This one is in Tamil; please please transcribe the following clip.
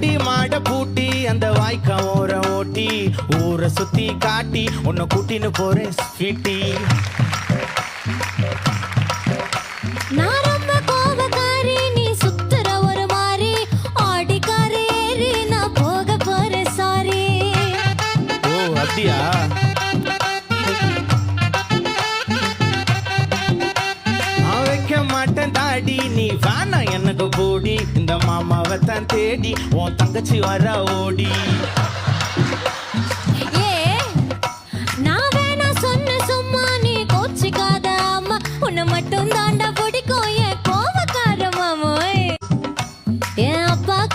வண்டி மாட பூட்டி அந்த வாய்க்கா ஓர ஓட்டி ஊரை சுத்தி காட்டி உன்னை கூட்டின்னு போறேன் ஸ்வீட்டி. நான் ரொம்ப கோபக்காரி, நீ சுத்துற ஒரு மாறி, ஆடிக்காரி ஏறி நான் போக போறேன் சாரி. ஓ அப்படியா? நான் வைக்க மாட்டேன் தாடி, நீ வேணா எனக்கு கூடி, இந்த மாமாவை தான் தேடி உன் தங்கச்சி வர ஓடி.